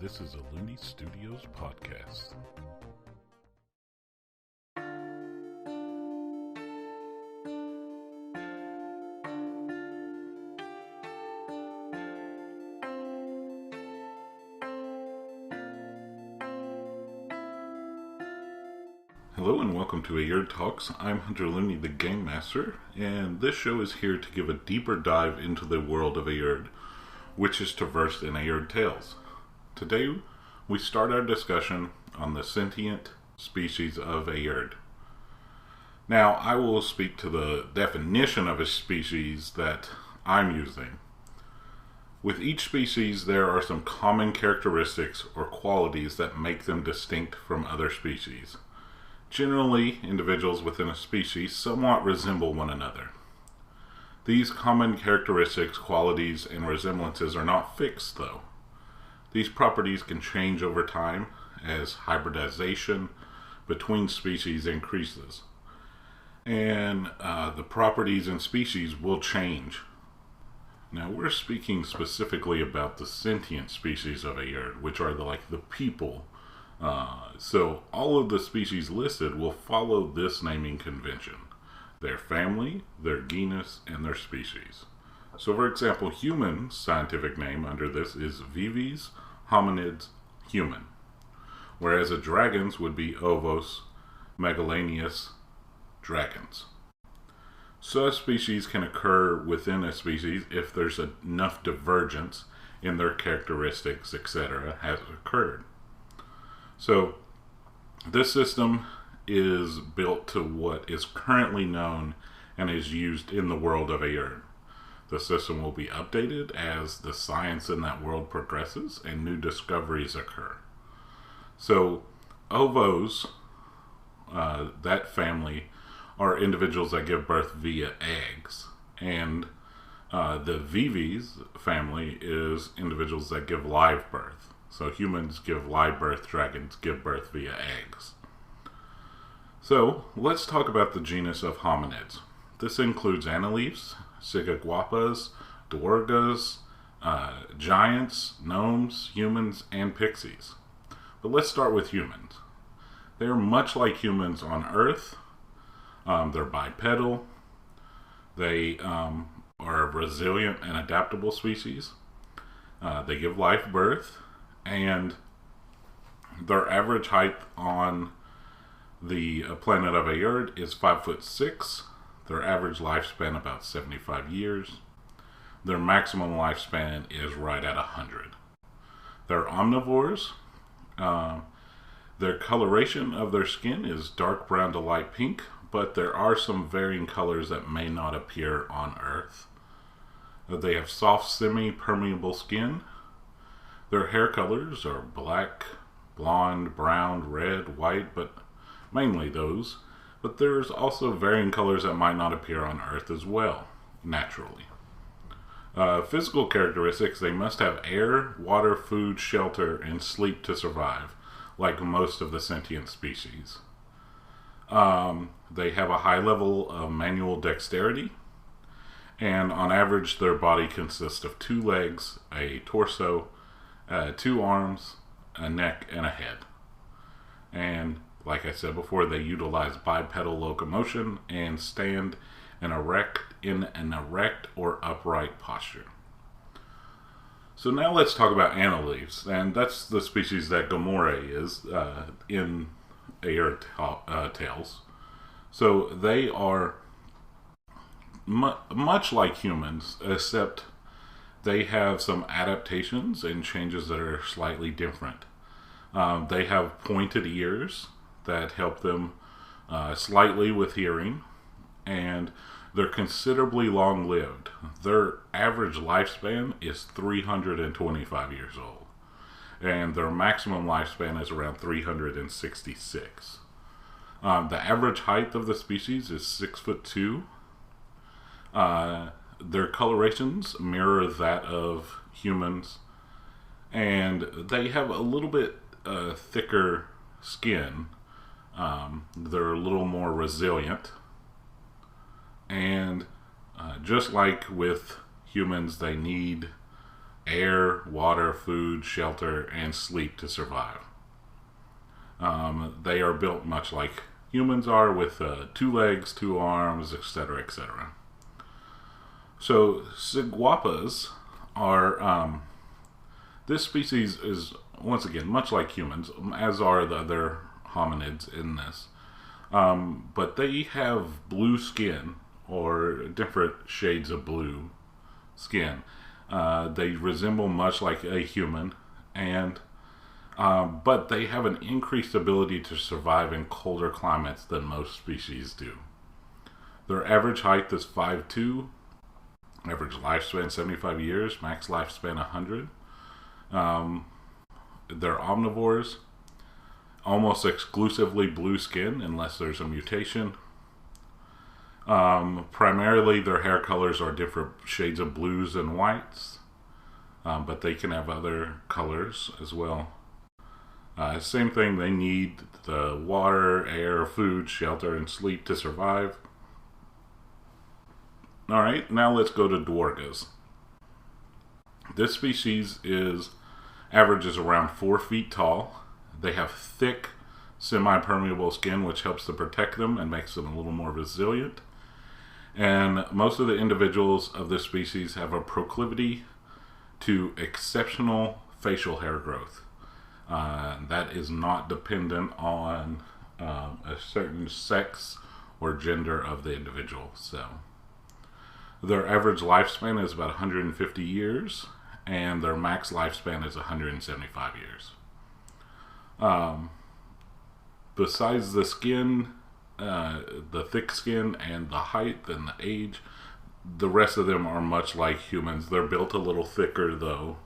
This is a Looney Studios podcast. Hello and welcome to Aerde Talks. I'm Hunter Looney, the Game Master, and this show is here to give a deeper dive into the world of Aerde, which is traversed in Aerde Tales. Today, we start our discussion on the sentient species of Aerde. Now, I will speak to the definition of a species that I'm using. With each species, there are some common characteristics or qualities that make them distinct from other species. Generally, individuals within a species somewhat resemble one another. These common characteristics, qualities, and resemblances are not fixed, though. These properties can change over time as hybridization between species increases. And the properties in species will change. Now, we're speaking specifically about the sentient species of Aerde, which are the people. So all of the species listed will follow this naming convention. Their family, their genus, and their species. So for example, human scientific name under this is Vives, Hominids, human. Whereas a dragon's would be Ovos, Megalanius, dragons. Subspecies can occur within a species if there's enough divergence in their characteristics, etc. has occurred. So, this system is built to what is currently known and is used in the world of Aerde. The system will be updated as the science in that world progresses and new discoveries occur. So, Ovos, that family, are individuals that give birth via eggs. And the Vives family is individuals that give live birth. So humans give live birth, dragons give birth via eggs. So, let's talk about the genus of hominids. This includes annelifs, sigaguapas, duergas, giants, gnomes, humans, and pixies. But let's start with humans. They are much like humans on Earth. They're bipedal. They are a resilient and adaptable species. They give live birth. And their average height on the planet of Aerde is 5'6". Their average lifespan about 75 years. Their maximum lifespan is right at 100. They're omnivores. Their coloration of their skin is dark brown to light pink, but there are some varying colors that may not appear on Earth. They have soft, semi-permeable skin. Their hair colors are black, blonde, brown, red, white, but mainly those. But there's also varying colors that might not appear on Earth as well, naturally. Physical characteristics, they must have air, water, food, shelter, and sleep to survive, like most of the sentient species. They have a high level of manual dexterity, and on average their body consists of 2 legs, a torso, 2 arms, a neck, and a head. And like I said before, they utilize bipedal locomotion and stand in an erect or upright posture. So now let's talk about annelifs, and that's the species that Gomorrah is in Aerde Tales. So they are much like humans, except they have some adaptations and changes that are slightly different. They have pointed ears that help them slightly with hearing, and they're considerably long-lived. Their average lifespan is 325 years old, and their maximum lifespan is around 366. The average height of the species is 6'2". Their colorations mirror that of humans, and they have a little bit thicker skin. They're a little more resilient, and just like with humans, they need air, water, food, shelter, and sleep to survive. They are built much like humans are, with 2 legs, 2 arms, etc., etc. So Ciguapas are, this species is, once again, much like humans, as are the other hominids in this. But they have blue skin, or different shades of blue skin. They resemble much like a human, and but they have an increased ability to survive in colder climates than most species do. Their average height is 5'2", average lifespan 75 years, max lifespan 100. They're omnivores, almost exclusively blue skin unless there's a mutation. Primarily their hair colors are different shades of blues and whites, but they can have other colors as well. Same thing, they need the water, air, food, shelter, and sleep to survive. Alright, now let's go to Dwargas. This species averages around 4 feet tall. They have thick, semi-permeable skin, which helps to protect them and makes them a little more resilient. And most of the individuals of this species have a proclivity to exceptional facial hair growth. That is not dependent on a certain sex or gender of the individual. So their average lifespan is about 150 years, and their max lifespan is 175 years. Besides the skin, the thick skin, and the height and the age, the rest of them are much like humans. They're built a little thicker, though.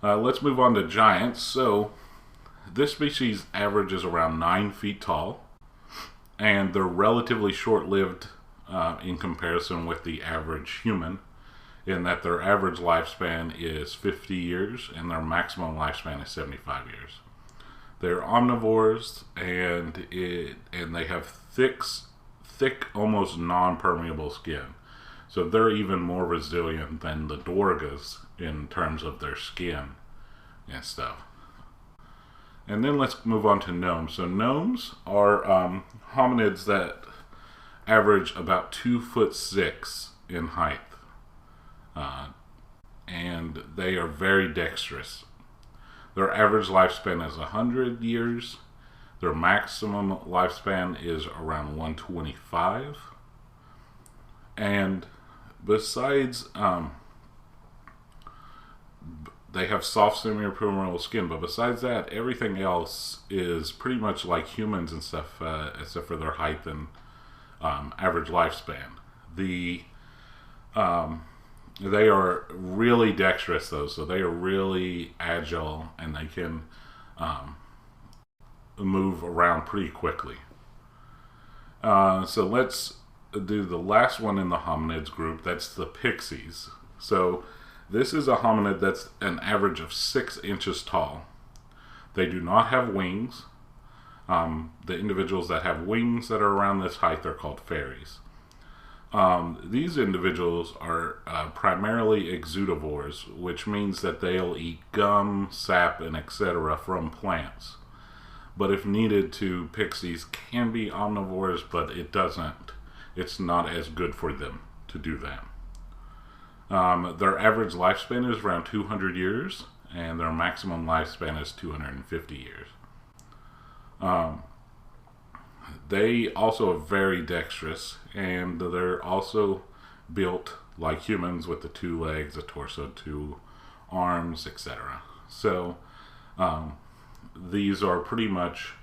Let's move on to giants. So, this species averages around 9 feet tall, and they're relatively short-lived in comparison with the average human, in that their average lifespan is 50 years, and their maximum lifespan is 75 years. They're omnivores, and they have thick, almost non-permeable skin. So they're even more resilient than the Dwargas in terms of their skin and stuff. And then let's move on to gnomes. So gnomes are hominids that average about 2'6" in height. And they are very dexterous. Their average lifespan is 100 years. Their maximum lifespan is around 125. And besides, they have soft semi-permeable skin, but besides that, everything else is pretty much like humans and stuff, except for their height and average lifespan. They are really dexterous, though, so they are really agile, and they can move around pretty quickly. So let's do the last one in the hominids group. That's the pixies. So this is a hominid that's an average of 6 inches tall. They do not have wings. The individuals that have wings that are around this height, they're called fairies. These individuals are primarily exudivores, which means that they'll eat gum, sap, and etc. from plants. But if needed to, pixies can be omnivores, but it's not as good for them to do that. Their average lifespan is around 200 years, and their maximum lifespan is 250 years. They also are very dexterous, and they're also built like humans with the 2 legs, a torso, 2 arms, etc. So these are pretty much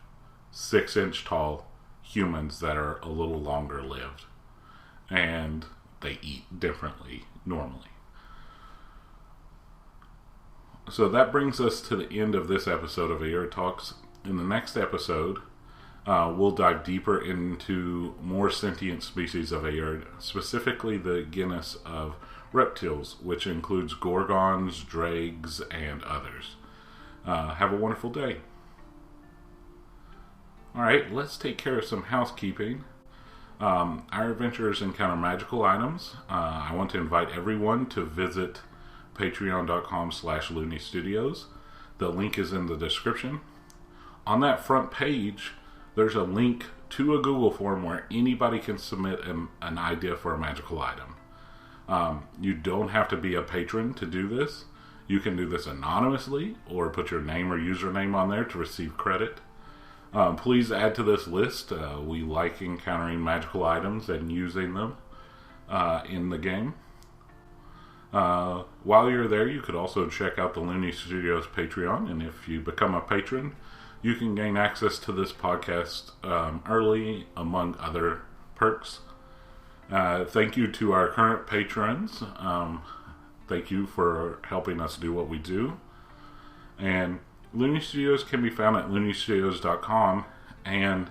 6-inch tall humans that are a little longer lived, and they eat differently normally. So that brings us to the end of this episode of Aerde Talks. In the next episode, we'll dive deeper into more sentient species of Aerde, specifically the genus of reptiles, which includes gorgons, dregs, and others. Have a wonderful day. Alright, let's take care of some housekeeping. Our adventurers encounter magical items. I want to invite everyone to visit patreon.com/Looney Studios. The link is in the description. On that front page, there's a link to a Google form where anybody can submit an idea for a magical item. You don't have to be a patron to do this. You can do this anonymously or put your name or username on there to receive credit. Please add to this list. We like encountering magical items and using them in the game. While you're there, you could also check out the Looney Studios Patreon, and if you become a patron, you can gain access to this podcast early, among other perks. Thank you to our current patrons. Thank you for helping us do what we do. And Looney Studios can be found at looneystudios.com and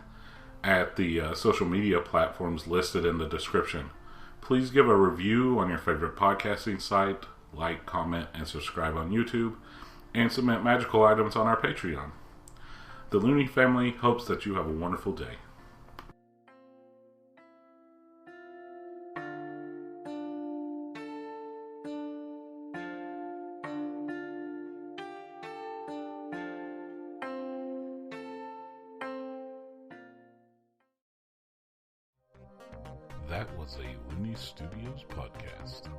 at the social media platforms listed in the description. Please give a review on your favorite podcasting site, like, comment, and subscribe on YouTube, and submit magical items on our Patreon. The Looney family hopes that you have a wonderful day. That was a Looney Studios podcast.